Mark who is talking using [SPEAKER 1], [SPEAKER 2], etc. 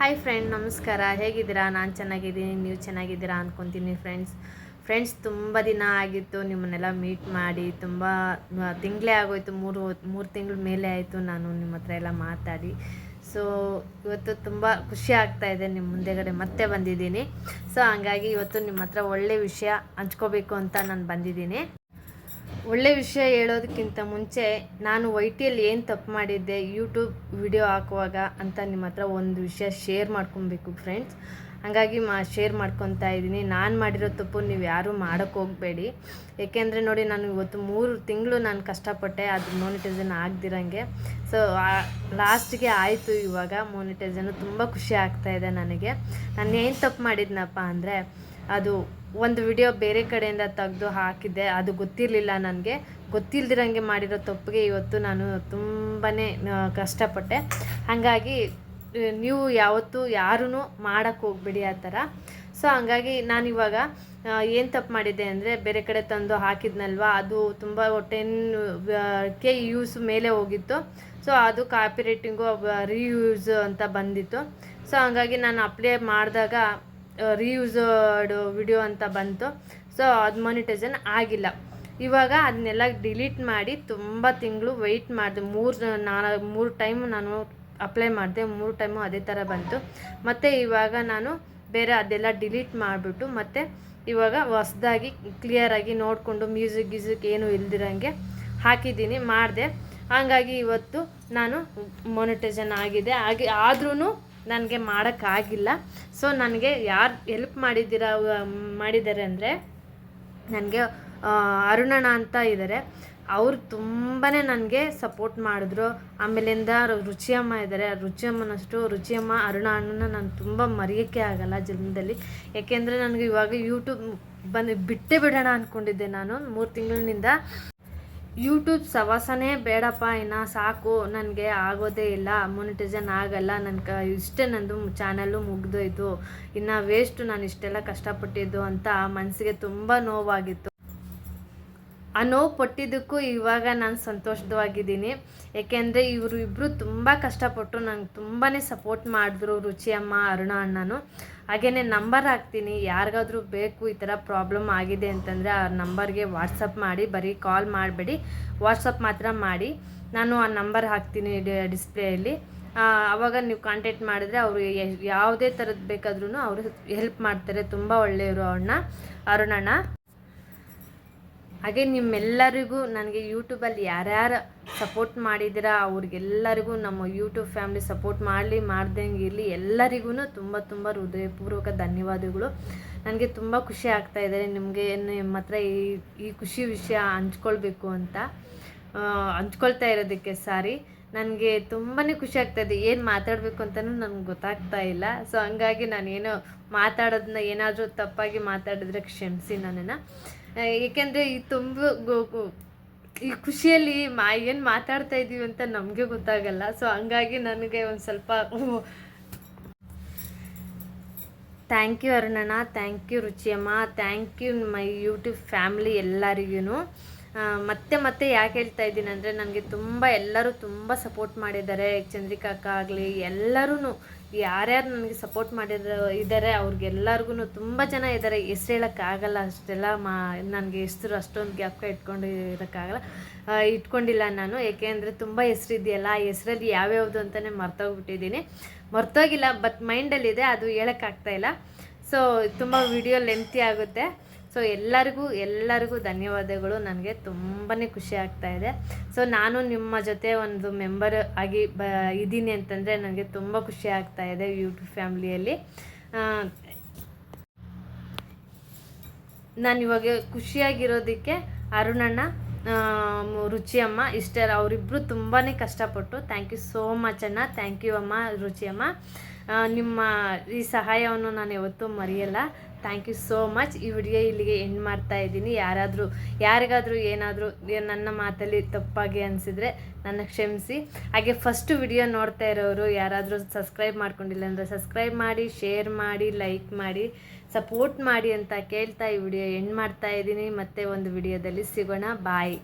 [SPEAKER 1] Hi friend, ನಮಸ್ಕಾರ. ಹೇಗಿದ್ದೀರಾ? ನಾನು ಚೆನ್ನಾಗಿದ್ದೀನಿ, ನೀವು ಚೆನ್ನಾಗಿದ್ದೀರಾ ಅಂದ್ಕೊತೀನಿ. ಫ್ರೆಂಡ್ಸ್ ತುಂಬ ದಿನ ಆಗಿತ್ತು ನಿಮ್ಮನ್ನೆಲ್ಲ ಮೀಟ್ ಮಾಡಿ. ತುಂಬ ತಿಂಗಳೇ ಆಗೋಯ್ತು, ಮೂರು ತಿಂಗಳ ಮೇಲೆ ಆಯಿತು ನಾನು ನಿಮ್ಮ ಹತ್ರ ಎಲ್ಲ ಮಾತಾಡಿ. ಸೊ ಇವತ್ತು ತುಂಬ ಖುಷಿ ಆಗ್ತಾಯಿದೆ, ನಿಮ್ಮ ಮುಂದೆಗಡೆ ಮತ್ತೆ ಬಂದಿದ್ದೀನಿ. ಸೊ ಹಂಗಾಗಿ ಇವತ್ತು ನಿಮ್ಮ ಹತ್ರ ಒಳ್ಳೆ ವಿಷಯ ಹಂಚ್ಕೋಬೇಕು ಅಂತ ನಾನು ಬಂದಿದ್ದೀನಿ. ಒಳ್ಳೆ ವಿಷಯ ಹೇಳೋದಕ್ಕಿಂತ ಮುಂಚೆ ನಾನು YT-ಯಲ್ಲಿ ಏನು ತಪ್ಪು ಮಾಡಿದ್ದೆ ಯೂಟ್ಯೂಬ್ ವಿಡಿಯೋ ಹಾಕುವಾಗ ಅಂತ ನಿಮ್ಮ ಹತ್ರ ಒಂದು ವಿಷಯ ಶೇರ್ ಮಾಡ್ಕೊಬೇಕು ಫ್ರೆಂಡ್ಸ್. ಹಾಗಾಗಿ ಶೇರ್ ಮಾಡ್ಕೊತಾ ಇದ್ದೀನಿ. ನಾನು ಮಾಡಿರೋ ತಪ್ಪು ನೀವು ಯಾರೂ ಮಾಡೋಕ್ಕೆ ಹೋಗಬೇಡಿ. ಏಕೆಂದರೆ ನೋಡಿ, ನಾನು ಇವತ್ತು 3 ತಿಂಗಳು ನಾನು ಕಷ್ಟಪಟ್ಟೆ ಅದು ಮೋನಿಟೈಸನ್ ಆಗದಿರಂಗೆ. ಸೊ ಲಾಸ್ಟಿಗೆ ಆಯಿತು. ಇವಾಗ ಮೋನಿಟೈಸನ್ನು ತುಂಬ ಖುಷಿ ಆಗ್ತಾಯಿದೆ ನನಗೆ. ನಾನು ಏನು ತಪ್ಪು ಮಾಡಿದ್ನಪ್ಪ ಅಂದರೆ, ಅದು ಒಂದು ವಿಡಿಯೋ ಬೇರೆ ಕಡೆಯಿಂದ ತೆಗೆದು ಹಾಕಿದ್ದೆ. ಅದು ಗೊತ್ತಿರಲಿಲ್ಲ ನನಗೆ. ಗೊತ್ತಿಲ್ದಿರಂಗೆ ಮಾಡಿರೋ ತಪ್ಪಿಗೆ ಇವತ್ತು ನಾನು ತುಂಬಾ ಕಷ್ಟಪಟ್ಟೆ. ಹಾಗಾಗಿ ನೀವು ಯಾವತ್ತೂ ಯಾರೂ ಮಾಡೋಕ್ಕೆ ಹೋಗ್ಬೇಡಿ ಆ ಥರ. ಸೊ ಹಂಗಾಗಿ ನಾನಿವಾಗ ಏನು ತಪ್ಪು ಮಾಡಿದ್ದೆ ಅಂದರೆ, ಬೇರೆ ಕಡೆ ತಂದು ಹಾಕಿದ್ನಲ್ವ, ಅದು ತುಂಬ 10K ಯೂಸ್ ಮೇಲೆ ಹೋಗಿತ್ತು. ಸೊ ಅದು ಕಾಪಿ ರೇಟಿಂಗು ರೀಯೂಸ್ ಅಂತ ಬಂದಿತ್ತು. ಸೊ ಹಂಗಾಗಿ ನಾನು ಅಪ್ಲೈ ಮಾಡಿದಾಗ ರೀಯೂಸ್ಡ್ ವಿಡಿಯೋ ಅಂತ ಬಂತು. ಸೊ ಅದು ಮಾನಿಟೈಸೇಷನ್ ಆಗಿಲ್ಲ. ಇವಾಗ ಅದನ್ನೆಲ್ಲ ಡಿಲೀಟ್ ಮಾಡಿ ತುಂಬ ತಿಂಗಳು ವೆಯ್ಟ್ ಮಾಡಿದೆ. 3 ಟೈಮ್ ನಾನು ಅಪ್ಲೈ ಮಾಡಿದೆ, 3 ಟೈಮು ಅದೇ ಥರ ಬಂತು. ಮತ್ತು ಇವಾಗ ನಾನು ಬೇರೆ ಅದೆಲ್ಲ ಡಿಲೀಟ್ ಮಾಡಿಬಿಟ್ಟು ಮತ್ತೆ ಇವಾಗ ಹೊಸ್ದಾಗಿ ಕ್ಲಿಯರಾಗಿ ನೋಡಿಕೊಂಡು ಮ್ಯೂಸಿಕ್ ಏನು ಇಲ್ದಿರಂಗೆ ಹಾಕಿದ್ದೀನಿ, ಮಾಡಿದೆ. ಹಾಗಾಗಿ ಇವತ್ತು ನಾನು ಮಾನಿಟೈಸೇಷನ್ ಆಗಿದೆ. ಆದ್ರೂ ನನಗೆ ಮಾಡೋಕ್ಕಾಗಿಲ್ಲ. ಸೊ ನನಗೆ ಯಾರು ಹೆಲ್ಪ್ ಮಾಡಿದ್ದಾರೆ ಅಂದರೆ, ನನಗೆ ಅರುಣಣ್ಣ ಅಂತ ಇದ್ದಾರೆ. ಅವರು ತುಂಬಾ ನನಗೆ ಸಪೋರ್ಟ್ ಮಾಡಿದ್ರು. ಆಮೇಲಿಂದ ರುಚಿಯಮ್ಮ ಇದ್ದಾರೆ. ರುಚಿಯಮ್ಮ ಅರುಣ ಅಣ್ಣನ ನಾನು ತುಂಬ ಮರೆಯೋಕ್ಕೆ ಆಗಲ್ಲ ಜನ್ಮದಲ್ಲಿ. ಏಕೆಂದರೆ ನನಗೆ ಇವಾಗ ಯೂಟ್ಯೂಬ್ ಬಿಟ್ಟೇ ಬಿಡೋಣ ಅಂದ್ಕೊಂಡಿದ್ದೆ ನಾನು 3 ತಿಂಗಳಿನಿಂದ. ಯೂಟ್ಯೂಬ್ ಸವಾಸನೇ ಬೇಡಪ್ಪ, ಇನ್ನು ಸಾಕು, ನನಗೆ ಆಗೋದೇ ಇಲ್ಲ, ಮಾನಿಟೈಸೇಷನ್ ಆಗಲ್ಲ, ಇಷ್ಟೇ ನಂದು ಚಾನಲ್ಲು ಮುಗ್ದೋಯ್ತು, ಇನ್ನು ವೇಸ್ಟು ನಾನು ಇಷ್ಟೆಲ್ಲ ಕಷ್ಟಪಟ್ಟಿದ್ದು ಅಂತ ಮನಸ್ಸಿಗೆ ತುಂಬ ನೋವಾಗಿತ್ತು. ಆ ನೋವು ಪಟ್ಟಿದ್ದಕ್ಕೂ ಇವಾಗ ನಾನು ಸಂತೋಷವಾಗಿದ್ದೀನಿ. ಏಕೆಂದರೆ ಇವರು ಇಬ್ಬರು ತುಂಬ ಕಷ್ಟಪಟ್ಟು ನಂಗೆ ತುಂಬಾ ಸಪೋರ್ಟ್ ಮಾಡಿದ್ರು, ರುಚಿಯಮ್ಮ ಅರುಣ ಅಣ್ಣನು. ಹಾಗೆಯೇ ನಂಬರ್ ಹಾಕ್ತೀನಿ, ಯಾರಿಗಾದ್ರೂ ಬೇಕು ಈ ಥರ ಪ್ರಾಬ್ಲಮ್ ಆಗಿದೆ ಅಂತಂದರೆ ಆ ನಂಬರ್ಗೆ ವಾಟ್ಸಪ್ ಮಾಡಿ. ಬರೀ ಕಾಲ್ ಮಾಡಬೇಡಿ, ವಾಟ್ಸಪ್ ಮಾತ್ರ ಮಾಡಿ. ನಾನು ಆ ನಂಬರ್ ಹಾಕ್ತೀನಿ ಡಿಸ್ಪ್ಲೇಯಲ್ಲಿ. ಆವಾಗ ನೀವು ಕಾಂಟ್ಯಾಕ್ಟ್ ಮಾಡಿದ್ರೆ ಅವರು ಯಾವುದೇ ಥರದ್ದು ಬೇಕಾದ್ರೂ ಅವರು ಹೆಲ್ಪ್ ಮಾಡ್ತಾರೆ. ತುಂಬ ಒಳ್ಳೆಯವರು ಅರುಣಣ್ಣ. ಹಾಗೆ ನಿಮ್ಮೆಲ್ಲರಿಗೂ ನನಗೆ ಯೂಟ್ಯೂಬಲ್ಲಿ ಯಾರ್ಯಾರು ಸಪೋರ್ಟ್ ಮಾಡಿದ್ದೀರಾ ಅವ್ರಿಗೆಲ್ಲರಿಗೂ ನಮ್ಮ ಯೂಟ್ಯೂಬ್ ಫ್ಯಾಮಿಲಿ ಸಪೋರ್ಟ್ ಮಾಡ್ದಂಗೆ ಇರಲಿ. ಎಲ್ಲರಿಗೂ ತುಂಬ ಹೃದಯಪೂರ್ವಕ ಧನ್ಯವಾದಗಳು. ನನಗೆ ತುಂಬ ಖುಷಿ ಆಗ್ತಾಯಿದೆ ನಿಮಗೆ ನಿಮ್ಮ ಹತ್ರ ಈ ಖುಷಿ ವಿಷಯ ಹಂಚ್ಕೊಳ್ಬೇಕು ಅಂತ ಹಂಚ್ಕೊಳ್ತಾ ಇರೋದಕ್ಕೆ. ಸಾರಿ, ನನಗೆ ತುಂಬಾ ಖುಷಿ ಆಗ್ತಾಯಿದೆ. ಏನು ಮಾತಾಡಬೇಕು ಅಂತಲೂ ನನಗೆ ಗೊತ್ತಾಗ್ತಾ ಇಲ್ಲ. ಸೊ ಹಂಗಾಗಿ ನಾನೇನೋ ಮಾತಾಡೋದನ್ನ ಏನಾದರೂ ತಪ್ಪಾಗಿ ಮಾತಾಡಿದ್ರೆ ಕ್ಷಮಿಸಿ ನನ್ನನ್ನು. ಏಕೆಂದರೆ ಈ ಖುಷಿಯಲ್ಲಿ ಏನು ಮಾತಾಡ್ತಾ ಇದ್ದೀವಿ ಅಂತ ನಮಗೆ ಗೊತ್ತಾಗಲ್ಲ. ಸೊ ಹಂಗಾಗಿ ನನಗೆ ಒಂದು ಸ್ವಲ್ಪ ಥ್ಯಾಂಕ್ ಯು ಅರುಣಣ್ಣ, ಥ್ಯಾಂಕ್ ಯು ರುಚಿಯಮ್ಮ, thank you my YouTube family ಎಲ್ಲರಿಗೂ. ಮತ್ತೆ ಯಾಕೆ ಹೇಳ್ತಾ ಇದ್ದೀನಿ ಅಂದರೆ, ನನಗೆ ಎಲ್ಲರೂ ತುಂಬ ಸಪೋರ್ಟ್ ಮಾಡಿದ್ದಾರೆ. ಚಂದ್ರಿಕಾ ಅಕ್ಕ ಆಗಲಿ, ಎಲ್ಲರೂ ಯಾರ್ಯಾರು ನನಗೆ ಸಪೋರ್ಟ್ ಇದ್ದಾರೆ ಅವ್ರಿಗೆಲ್ಲರಿಗೂ ತುಂಬ ಜನ ಇದ್ದಾರೆ. ಹೆಸ್ರು ಹೇಳೋಕ್ಕಾಗಲ್ಲ, ಅಷ್ಟೆಲ್ಲ ನನಗೆ ಹೆಸ್ರು ಅಷ್ಟೊಂದು ಜ್ಞಾಪಕ ಇಟ್ಕೊಂಡಿಲ್ಲ ನಾನು. ಏಕೆಂದರೆ ತುಂಬ ಹೆಸ್ರಿದೆಯಲ್ಲ, ಆ ಹೆಸ್ರಲ್ಲಿ ಯಾವ್ಯಾವುದು ಅಂತಲೇ ಮರ್ತೋಗಿಲ್ಲ, ಬಟ್ ಮೈಂಡಲ್ಲಿದೆ, ಅದು ಹೇಳೋಕ್ಕಾಗ್ತಾಯಿಲ್ಲ. ಸೊ ತುಂಬ ವಿಡಿಯೋ ಲೆಂತಿ ಆಗುತ್ತೆ. ಸೊ ಎಲ್ಲರಿಗೂ ಧನ್ಯವಾದಗಳು. ನನಗೆ ತುಂಬಾ ಖುಷಿ ಆಗ್ತಾಯಿದೆ. ಸೊ ನಾನು ನಿಮ್ಮ ಜೊತೆ ಒಂದು ಮೆಂಬರ್ ಆಗಿ ಇದ್ದೀನಿ ಅಂತಂದರೆ ನನಗೆ ತುಂಬ ಖುಷಿ ಆಗ್ತಾಯಿದೆ ಯೂಟ್ಯೂಬ್ ಫ್ಯಾಮಿಲಿಯಲ್ಲಿ. ನಾನಿವಾಗ ಖುಷಿಯಾಗಿರೋದಕ್ಕೆ ಅರುಣಣ್ಣ, ರುಚಿಯಮ್ಮ ಅವರಿಬ್ಬರು ತುಂಬಾ ಕಷ್ಟಪಟ್ಟು. ಥ್ಯಾಂಕ್ ಯು ಸೋ ಮಚ್ ಅಣ್ಣ, ಥ್ಯಾಂಕ್ ಯು ಅಮ್ಮ ರುಚಿಯಮ್ಮ. ನಿಮ್ಮ ಈ ಸಹಾಯವನ್ನು ನಾನು ಯಾವತ್ತೂ ಮರೆಯಲ್ಲ. Thank you so much. ಈ ವಿಡಿಯೋ ಇಲ್ಲಿಗೆ ಎಂಡ್ ಮಾಡ್ತಾ ಇದ್ದೀನಿ. ಯಾರಿಗಾದರೂ ಏನಾದರೂ ನನ್ನ ಮಾತಲ್ಲಿ ತಪ್ಪಾಗಿ ಅನಿಸಿದರೆ ನನ್ನ ಕ್ಷಮಿಸಿ. ಹಾಗೆ ಫಸ್ಟ್ ವಿಡಿಯೋ ನೋಡ್ತಾ ಇರೋರು ಯಾರಾದರೂ ಸಬ್ಸ್ಕ್ರೈಬ್ ಮಾಡ್ಕೊಂಡಿಲ್ಲ ಅಂದರೆ ಸಬ್ಸ್ಕ್ರೈಬ್ ಮಾಡಿ, ಶೇರ್ ಮಾಡಿ, ಲೈಕ್ ಮಾಡಿ, ಸಪೋರ್ಟ್ ಮಾಡಿ ಅಂತ ಕೇಳ್ತಾ ಈ ವಿಡಿಯೋ ಎಂಡ್ ಮಾಡ್ತಾ ಇದ್ದೀನಿ. ಮತ್ತೆ ಒಂದು ವಿಡಿಯೋದಲ್ಲಿ ಸಿಗೋಣ. ಬಾಯ್.